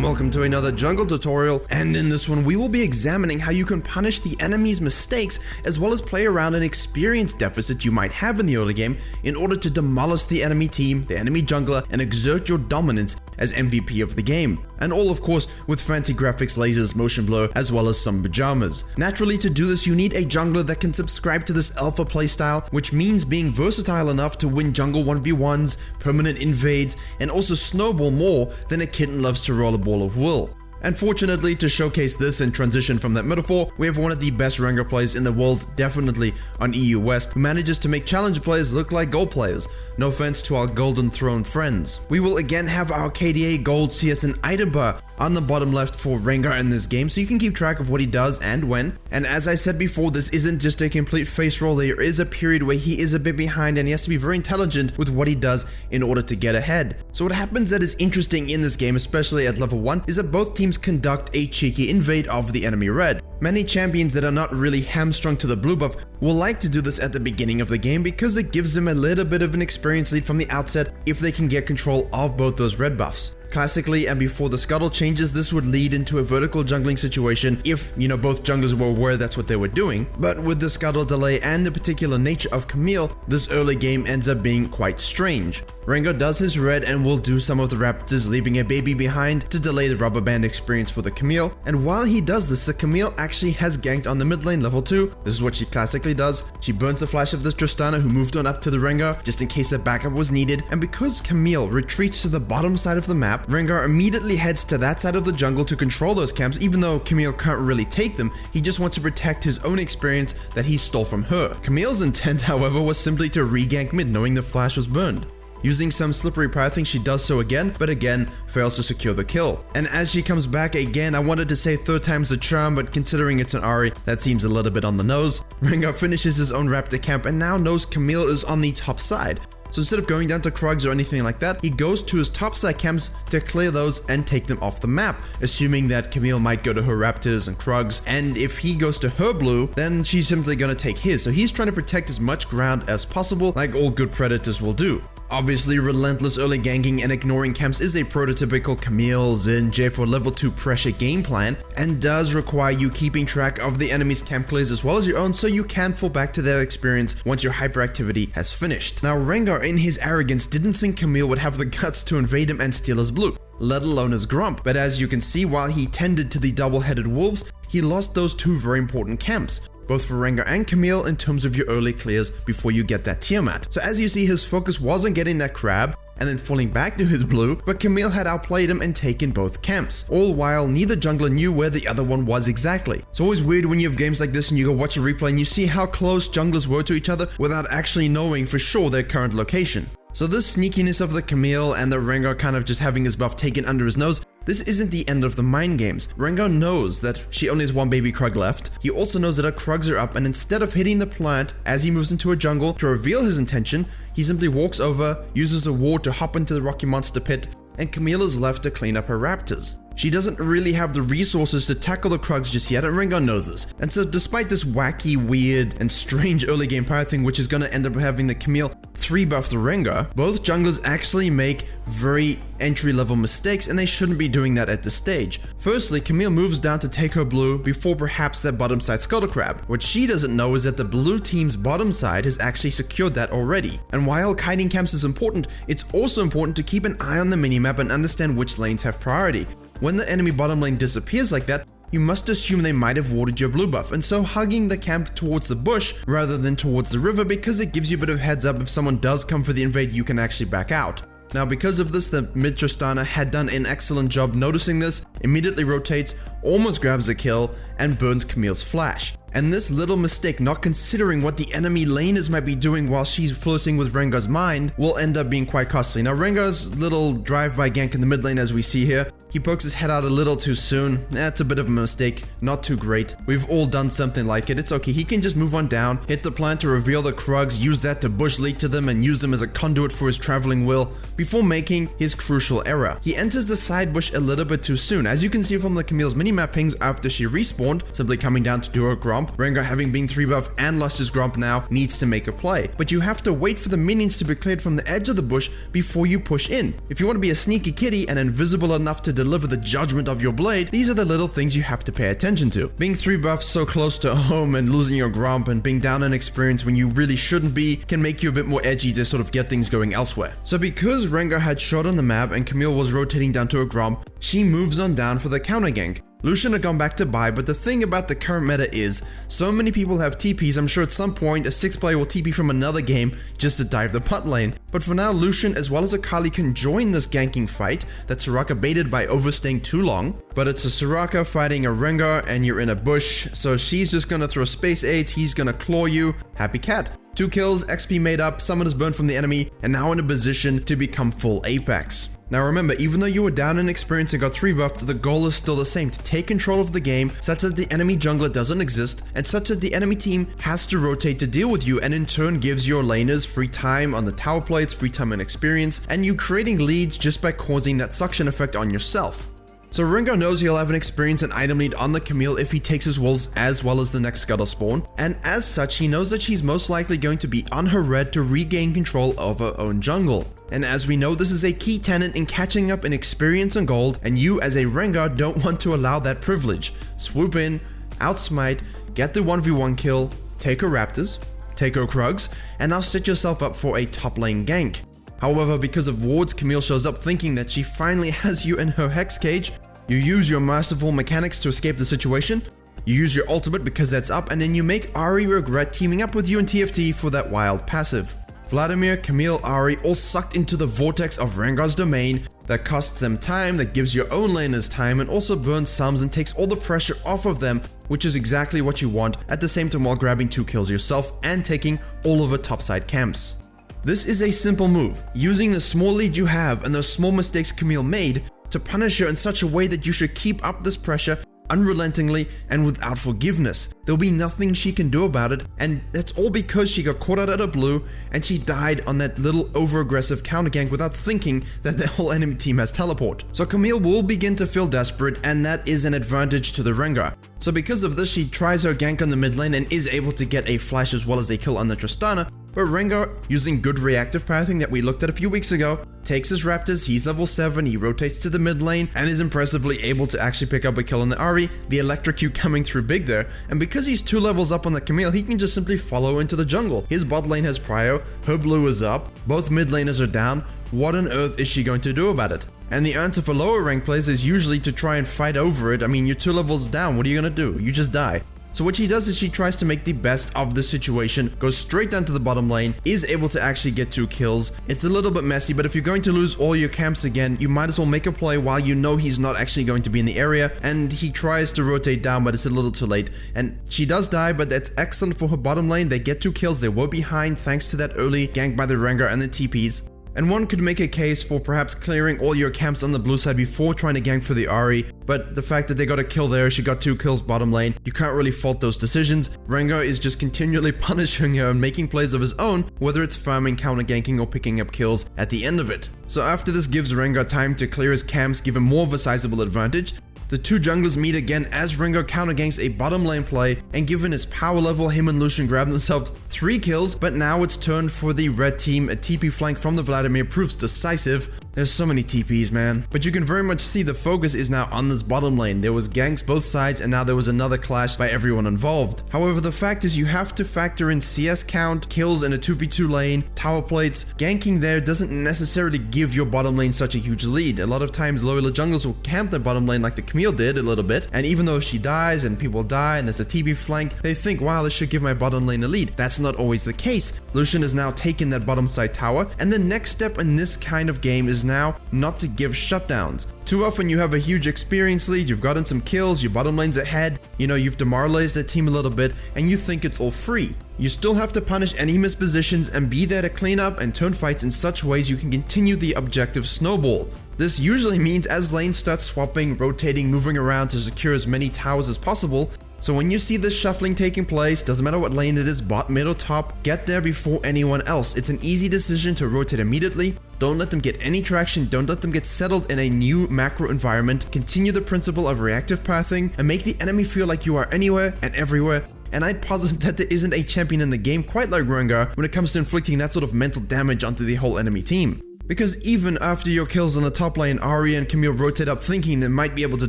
welcome to another jungle tutorial, and in this one we will be examining how you can punish the enemy's mistakes as well as play around an experience deficit you might have in the early game in order to demolish the enemy team, the enemy jungler, and exert your dominance as MVP of the game. And all of course with fancy graphics, lasers, motion blur, as well as some pajamas. Naturally, to do this you need a jungler that can subscribe to this alpha playstyle, which means being versatile enough to win jungle 1v1s, permanent invades, and also snowball more than a kitten loves to roll a ball of wool. And fortunately, to showcase this and transition from that metaphor, we have one of the best Rengar players in the world, definitely on EU West, who manages to make challenger players look like gold players. No offense to our Golden Throne friends. We will again have our KDA, Gold, CS, and item bar on the bottom left for Rengar in this game, so you can keep track of what he does and when. And as I said before, this isn't just a complete face roll. There is a period where he is a bit behind and he has to be very intelligent with what he does in order to get ahead. So what happens that is interesting in this game, especially at level 1, is that both teams conduct a cheeky invade of the enemy red. Many champions that are not really hamstrung to the blue buff will like to do this at the beginning of the game because it gives them a little bit of an experience lead from the outset if they can get control of both those red buffs. Classically, and before the scuttle changes, this would lead into a vertical jungling situation if, both junglers were aware that's what they were doing. But with the scuttle delay and the particular nature of Camille, this early game ends up being quite strange. Rengar does his red and will do some of the raptors, leaving a baby behind to delay the rubber band experience for the Camille. And while he does this, the Camille actually has ganked on the mid lane level 2. This is what she classically does. She burns the flash of the Tristana, who moved on up to the Rengar just in case that backup was needed. And because Camille retreats to the bottom side of the map, Rengar immediately heads to that side of the jungle to control those camps. Even though Camille can't really take them, he just wants to protect his own experience that he stole from her. Camille's intent, however, was simply to re-gank mid, knowing the flash was burned. Using some slippery pathing, she does so again, but again fails to secure the kill. And as she comes back again, I wanted to say third time's the charm, but considering it's an Ahri, that seems a little bit on the nose. Rengar finishes his own raptor camp and now knows Camille is on the top side. So instead of going down to Krugs or anything like that, he goes to his topside camps to clear those and take them off the map, assuming that Camille might go to her Raptors and Krugs, and if he goes to her blue, then she's simply gonna take his. So he's trying to protect as much ground as possible, like all good predators will do. Obviously, relentless early ganking and ignoring camps is a prototypical Camille, Xin, J4 level 2 pressure game plan, and does require you keeping track of the enemy's camp clears as well as your own, so you can fall back to that experience once your hyperactivity has finished. Now, Rengar, in his arrogance, didn't think Camille would have the guts to invade him and steal his blue, let alone his Grump, but as you can see, while he tended to the double-headed wolves, he lost those two very important camps, both for Rengar and Camille in terms of your early clears before you get that Tiamat. So as you see, his focus wasn't getting that crab and then falling back to his blue, but Camille had outplayed him and taken both camps, all while neither jungler knew where the other one was exactly. It's always weird when you have games like this and you go watch a replay and you see how close junglers were to each other without actually knowing for sure their current location. So this sneakiness of the Camille and the Rengar kind of just having his buff taken under his nose, this isn't the end of the mind games. Rengar knows that she only has one baby Krug left. He also knows that her Krugs are up, and instead of hitting the plant as he moves into a jungle to reveal his intention, he simply walks over, uses a ward to hop into the rocky monster pit, and Camille is left to clean up her raptors. She doesn't really have the resources to tackle the Krugs just yet, and Rengar knows this. And so despite this wacky, weird, and strange early game power thing, which is going to end up having the Camille 3-buff the Rengar, both junglers actually make very entry-level mistakes, and they shouldn't be doing that at this stage. Firstly, Camille moves down to take her blue before perhaps that bottom side Scuttle Crab. What she doesn't know is that the blue team's bottom side has actually secured that already. And while kiting camps is important, it's also important to keep an eye on the minimap and understand which lanes have priority. When the enemy bottom lane disappears like that, you must assume they might have warded your blue buff, and so hugging the camp towards the bush rather than towards the river, because it gives you a bit of heads up if someone does come for the invade, you can actually back out. Now because of this, the mid Tristana had done an excellent job noticing this, immediately rotates, almost grabs a kill, and burns Camille's flash. And this little mistake, not considering what the enemy laners might be doing while she's flirting with Rengar's mind, will end up being quite costly. Now Rengar's little drive-by gank in the mid lane, as we see here, he pokes his head out a little too soon. That's a bit of a mistake, not too great. We've all done something like it, it's okay. He can just move on down, hit the plant to reveal the Krugs, use that to bush lead to them and use them as a conduit for his traveling will, before making his crucial error. He enters the side bush a little bit too soon. As you can see from the Camille's minimap pings after she respawned, simply coming down to do her Grump, Rengar, having been 3-buff and lost his Grump now, needs to make a play. But you have to wait for the minions to be cleared from the edge of the bush before you push in. If you want to be a sneaky kitty and invisible enough to deliver the judgment of your blade, these are the little things you have to pay attention to. Being 3 buffs so close to home and losing your gromp and being down in experience when you really shouldn't be can make you a bit more edgy to sort of get things going elsewhere. So because Rengar had shot on the map and Camille was rotating down to a gromp, she moves on down for the counter gank. Lucian had gone back to buy, but the thing about the current meta is, so many people have TPs, I'm sure at some point a 6th player will TP from another game just to dive the bot lane. But for now, Lucian as well as Akali can join this ganking fight that Soraka baited by overstaying too long. But it's a Soraka fighting a Rengar and you're in a bush, so she's just gonna throw space aids, he's gonna claw you, happy cat. 2 kills, XP made up, summon is burned from the enemy, and now in a position to become full Apex. Now remember, even though you were down in experience and got 3 buffed, the goal is still the same, to take control of the game such that the enemy jungler doesn't exist and such that the enemy team has to rotate to deal with you and in turn gives your laners free time on the tower plates, free time and experience, and you creating leads just by causing that suction effect on yourself. So Rengar knows he'll have an experience and item lead on the Camille if he takes his wolves as well as the next scuttle spawn, and as such he knows that she's most likely going to be on her red to regain control of her own jungle. And as we know, this is a key tenet in catching up in experience and gold, and you as a Rengar don't want to allow that privilege. Swoop in, outsmite, get the 1v1 kill, take her raptors, take her Krugs, and now set yourself up for a top lane gank. However, because of wards, Camille shows up thinking that she finally has you in her hex cage. You use your merciful mechanics to escape the situation, you use your ultimate because that's up, and then you make Ahri regret teaming up with you in TFT for that wild passive. Vladimir, Camille, Ahri all sucked into the vortex of Rengar's domain that costs them time, that gives your own laners time, and also burns sums and takes all the pressure off of them, which is exactly what you want, at the same time while grabbing 2 kills yourself and taking all of her topside camps. This is a simple move, using the small lead you have and those small mistakes Camille made to punish her in such a way that you should keep up this pressure unrelentingly and without forgiveness. There'll be nothing she can do about it, and that's all because she got caught out at a blue and she died on that little over-aggressive counter gank without thinking that the whole enemy team has teleport. So Camille will begin to feel desperate, and that is an advantage to the Rengar. So because of this, she tries her gank on the mid lane and is able to get a flash as well as a kill on the Tristana. But Rengar, using good reactive pathing that we looked at a few weeks ago, takes his raptors, he's level 7, he rotates to the mid lane, and is impressively able to actually pick up a kill on the Ahri, the electrocute coming through big there, and because he's 2 levels up on the Camille, he can just simply follow into the jungle. His bot lane has prio, her blue is up, both mid laners are down. What on earth is she going to do about it? And the answer for lower rank players is usually to try and fight over it. I mean, you're 2 levels down, what are you gonna do? You just die. So what she does is she tries to make the best of the situation, goes straight down to the bottom lane, is able to actually get 2 kills. It's a little bit messy, but if you're going to lose all your camps again, you might as well make a play while you know he's not actually going to be in the area, and he tries to rotate down, but it's a little too late. And she does die, but that's excellent for her bottom lane. They get 2 kills, they were behind thanks to that early gank by the Rengar and the TPs. And one could make a case for perhaps clearing all your camps on the blue side before trying to gank for the Ahri, but the fact that they got a kill there, she got 2 kills bottom lane, you can't really fault those decisions. Rengar is just continually punishing her and making plays of his own, whether it's farming, counter ganking, or picking up kills at the end of it. So after this gives Rengar time to clear his camps, give him more of a sizable advantage. The 2 junglers meet again as Rengar counter ganks a bottom lane play, and given his power level, him and Lucian grab themselves 3 kills, but now it's turned for the red team. A TP flank from the Vladimir proves decisive. There's so many TPs, man. But you can very much see the focus is now on this bottom lane. There was ganks both sides, and now there was another clash by everyone involved. However, the fact is you have to factor in CS count, kills in a 2v2 lane, tower plates. Ganking there doesn't necessarily give your bottom lane such a huge lead. A lot of times lower junglers will camp their bottom lane like the Camille did a little bit, and even though she dies and people die and there's a TP flank, they think, wow, this should give my bottom lane a lead. That's not always the case. Lucian has now taken that bottom side tower, and the next step in this kind of game is now not to give shutdowns. Too often you have a huge experience lead, you've gotten some kills, your bottom lane's ahead, you know, you've demoralized the team a little bit, and you think it's all free. You still have to punish any missed positions and be there to clean up and turn fights in such ways you can continue the objective snowball. This usually means as lanes start swapping, rotating, moving around to secure as many towers as possible. So when you see this shuffling taking place, doesn't matter what lane it is, bot, mid or top, get there before anyone else. It's an easy decision to rotate immediately. Don't let them get any traction, don't let them get settled in a new macro environment. Continue the principle of reactive pathing and make the enemy feel like you are anywhere and everywhere. And I'd posit that there isn't a champion in the game quite like Rengar when it comes to inflicting that sort of mental damage onto the whole enemy team. Because even after your kills on the top lane, Ahri and Camille rotate up thinking they might be able to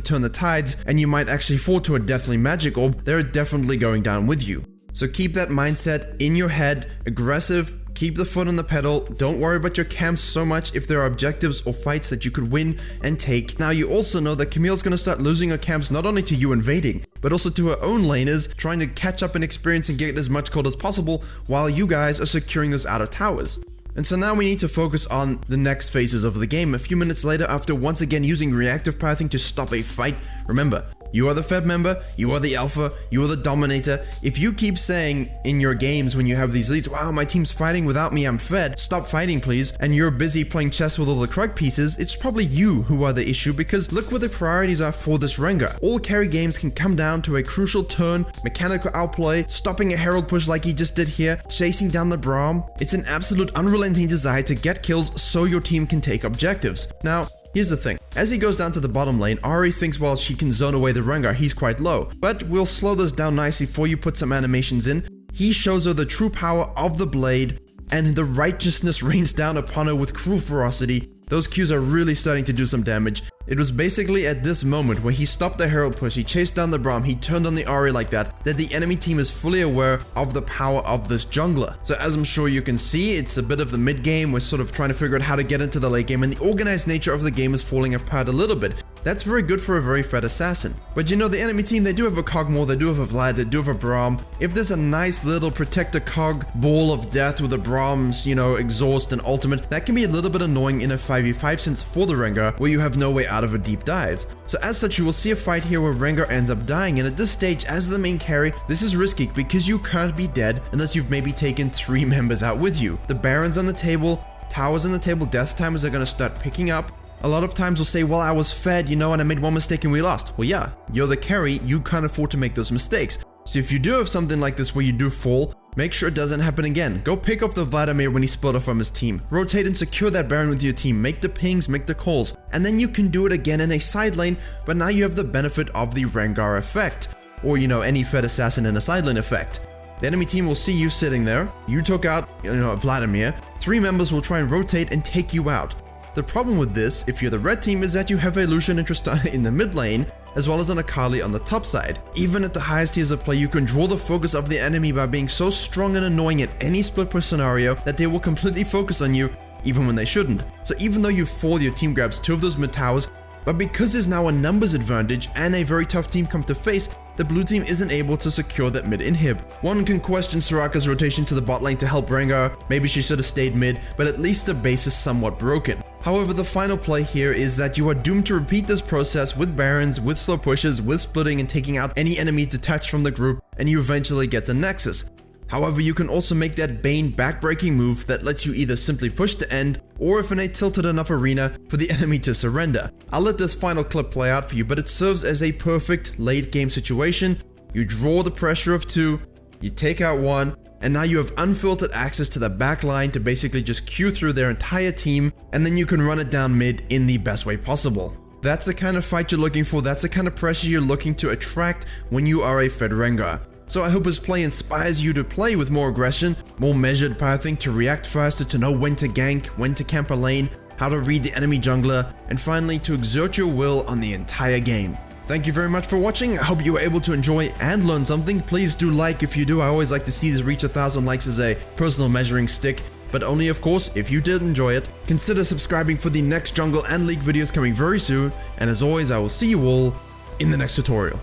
turn the tides and you might actually fall to a deathly magic orb, they're definitely going down with you. So keep that mindset in your head, aggressive, keep the foot on the pedal, don't worry about your camps so much if there are objectives or fights that you could win and take. Now you also know that Camille's going to start losing her camps not only to you invading, but also to her own laners trying to catch up in experience and get as much gold as possible while you guys are securing those outer towers. And so now we need to focus on the next phases of the game. A few minutes later, after once again using reactive pathing to stop a fight, remember, you are the Fed member, you are the alpha, you are the dominator. If you keep saying in your games when you have these leads, wow, my team's fighting without me, I'm fed, stop fighting please, and you're busy playing chess with all the Krug pieces, it's probably you who are the issue because look what the priorities are for this Rengar. All carry games can come down to a crucial turn, mechanical outplay, stopping a herald push like he just did here, chasing down the Braum. It's an absolute unrelenting desire to get kills so your team can take objectives. Now, here's the thing, as he goes down to the bottom lane, Ahri thinks while she can zone away the Rengar, he's quite low. But we'll slow this down nicely before you put some animations in. He shows her the true power of the blade, and the righteousness rains down upon her with cruel ferocity. Those Qs are really starting to do some damage. It was basically at this moment where he stopped the herald push, he chased down the Braum, he turned on the Ahri like that the enemy team is fully aware of the power of this jungler. So as I'm sure you can see, it's a bit of the mid game, we're sort of trying to figure out how to get into the late game, and the organized nature of the game is falling apart a little bit. That's very good for a very fed assassin. But you know, the enemy team, they do have a Cogmore, they do have a Vlad, they do have a Braum. If there's a nice little protector cog ball of death with the Braum's, you know, exhaust and ultimate, that can be a little bit annoying in a 5v5 sense for the Rengar, where you have no way out of a deep dive. So as such, you will see a fight here where Rengar ends up dying, and at this stage, as the main carry, this is risky because you can't be dead unless you've maybe taken 3 members out with you. The Barons on the table, towers on the table, death timers are going to start picking up. A lot of times we'll say, well, I was fed, you know, and I made one mistake and we lost. Well, yeah, you're the carry, you can't afford to make those mistakes. So if you do have something like this where you do fall, make sure it doesn't happen again. Go pick off the Vladimir when he split off from his team. Rotate and secure that Baron with your team. Make the pings, make the calls. And then you can do it again in a side lane, but now you have the benefit of the Rengar effect. Or, you know, any fed assassin in a side lane effect. The enemy team will see you sitting there. You took out, you know, Vladimir. 3 members will try and rotate and take you out. The problem with this, if you're the red team, is that you have a Lucian and Tristana in the mid lane, as well as an Akali on the top side. Even at the highest tiers of play, you can draw the focus of the enemy by being so strong and annoying at any split push scenario that they will completely focus on you, even when they shouldn't. So even though you fall, your team grabs 2 of those mid towers, but because there's now a numbers advantage and a very tough team come to face, the blue team isn't able to secure that mid inhib. One can question Soraka's rotation to the bot lane to help Rengar, maybe she should have stayed mid, but at least the base is somewhat broken. However, the final play here is that you are doomed to repeat this process with Barons, with slow pushes, with splitting and taking out any enemies detached from the group, and you eventually get the Nexus. However, you can also make that Bane backbreaking move that lets you either simply push to end, or if in a tilted enough arena for the enemy to surrender. I'll let this final clip play out for you, but it serves as a perfect late game situation. You draw the pressure of 2, you take out 1, and now you have unfiltered access to the back line to basically just queue through their entire team, and then you can run it down mid in the best way possible. That's the kind of fight you're looking for, that's the kind of pressure you're looking to attract when you are a fed Rengar. So I hope this play inspires you to play with more aggression, more measured pathing, to react faster, to know when to gank, when to camp a lane, how to read the enemy jungler, and finally to exert your will on the entire game. Thank you very much for watching. I hope you were able to enjoy and learn something. Please do like if you do. I always like to see this reach 1,000 likes as a personal measuring stick, but only of course if you did enjoy it. Consider subscribing for the next jungle and league videos coming very soon, and as always I will see you all in the next tutorial.